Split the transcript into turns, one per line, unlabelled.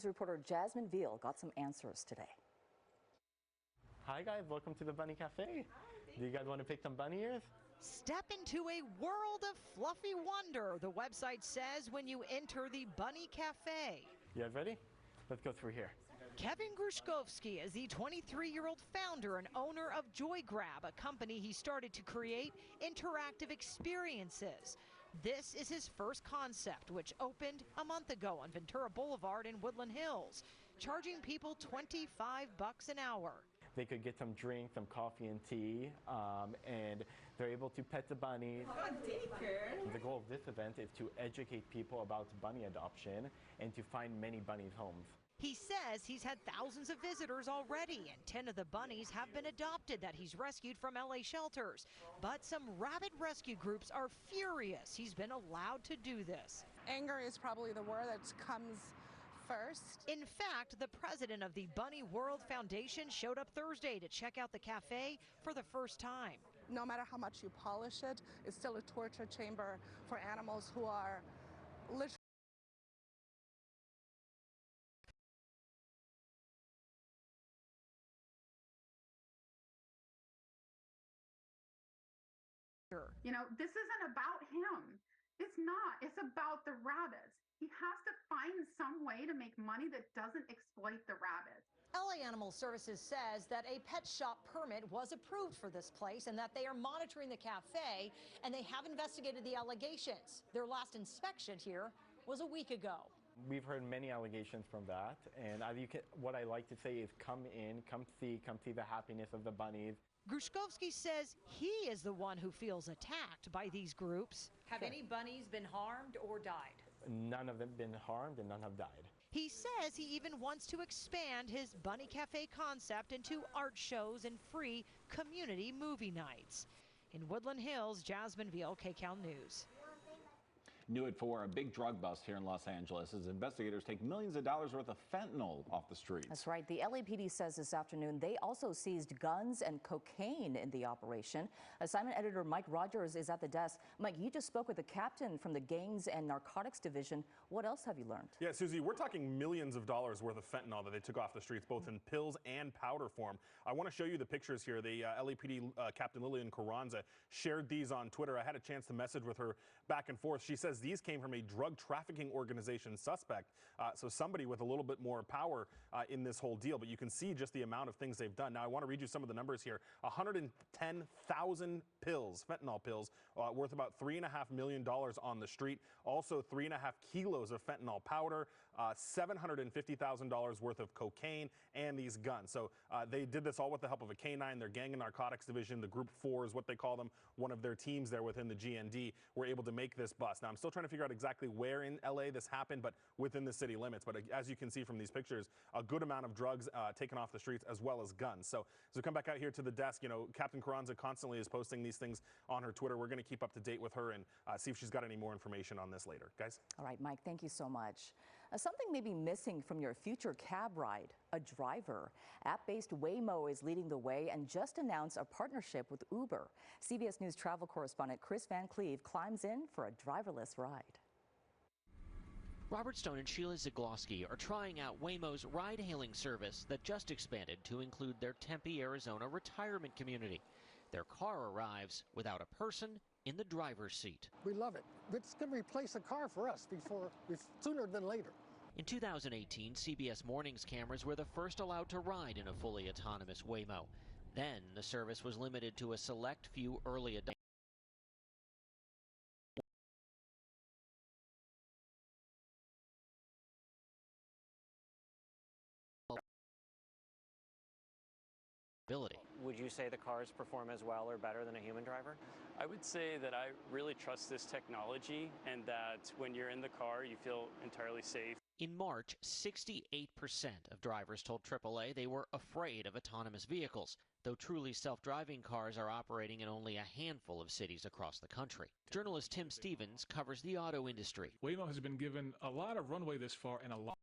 Reporter Jasmine Veal got some answers today.
Hi guys, welcome to the Bunny Cafe. Do you guys want to pick some bunny ears?
Step into a world of fluffy wonder, the website says when you enter the Bunny Cafe.
You guys ready? Let's go through here.
Kevin Gruszkowski is the 23-year-old founder and owner of Joy Grab, a company he started to create interactive experiences. This is his first concept, which opened a month ago on Ventura Boulevard in Woodland Hills, charging people $25 an hour.
They could get some drinks, some coffee and tea, and they're able to pet the bunnies. The goal of this event is to educate people about bunny adoption and to find many bunnies' homes.
He says he's had thousands of visitors already, and 10 of the bunnies have been adopted that he's rescued from LA shelters. But some rabbit rescue groups are furious he's been allowed to do this.
Anger is probably the word that comes first.
In fact, the president of the Bunny World Foundation showed up Thursday to check out the cafe for the first time.
No matter how much you polish it, it's still a torture chamber for animals who are literally
You know, this isn't about him. It's not. It's about the rabbits. He has to find some way to make money that doesn't exploit the rabbits.
LA Animal Services says that a pet shop permit was approved for this place and that they are monitoring the cafe and they have investigated the allegations. Their last inspection here was a week ago.
We've heard many allegations from that, and what I like to say is come in, come see the happiness of the bunnies.
Gruszkowski says he is the one who feels attacked by these groups. Have any bunnies been harmed or died?
None of them been harmed and none have died.
He says he even wants to expand his Bunny Cafe concept into art shows and free community movie nights. In Woodland Hills, Jasmine Veal, Kcal News.
New at 4, a big drug bust here in Los Angeles as investigators take millions of dollars worth of fentanyl off the streets.
That's right. The LAPD says this afternoon they also seized guns and cocaine in the operation. Assignment editor Mike Rogers is at the desk. Mike, you just spoke with the captain from the Gangs and Narcotics Division. What else have you learned?
Yeah, Susie, we're talking millions of dollars worth of fentanyl that they took off the streets, both in pills and powder form. I want to show you the pictures here. The LAPD Captain Lillian Carranza shared these on Twitter. I had a chance to message with her back and forth. She says these came from a drug trafficking organization suspect, so somebody with a little bit more power in this whole deal. But you can see just the amount of things they've done. Now, I want to read you some of the numbers here. 110,000 pills, fentanyl pills, worth about $3.5 million on the street. Also, 3.5 kilos of fentanyl powder, $750,000 worth of cocaine, and these guns. So they did this all with the help of a K-9, their Gang and Narcotics Division, the Group 4 is what they call them, one of their teams there within the GND, were able to make this bust. Now, I'm still trying to figure out exactly where in LA this happened, but within the city limits. But as you can see from these pictures, a good amount of drugs taken off the streets as well as guns. So as we come back out here to the desk, you know, Captain Carranza constantly is posting these things on her Twitter. We're going to keep up to date with her and see if she's got any more information on this later. Guys?
All right, Mike, thank you so much. Something may be missing from your future cab ride, a driver. App-based Waymo is leading the way and just announced a partnership with Uber. CBS News travel correspondent Chris Van Cleve climbs in for a driverless ride.
Robert Stone and Sheila Zagloski are trying out Waymo's ride-hailing service that just expanded to include their Tempe, Arizona retirement community. Their car arrives without a person in the driver's seat.
We love it. It's going to replace a car for us sooner than later.
In 2018, CBS Mornings cameras were the first allowed to ride in a fully autonomous Waymo. Then the service was limited to a select few early adopters.
Would you say the cars perform as well or better than a human driver?
I would say that I really trust this technology and that when you're in the car, you feel entirely safe.
In March, 68% of drivers told AAA they were afraid of autonomous vehicles, though truly self-driving cars are operating in only a handful of cities across the country. Journalist Tim Stevens covers the auto industry.
Waymo has been given a lot of runway this far and a lot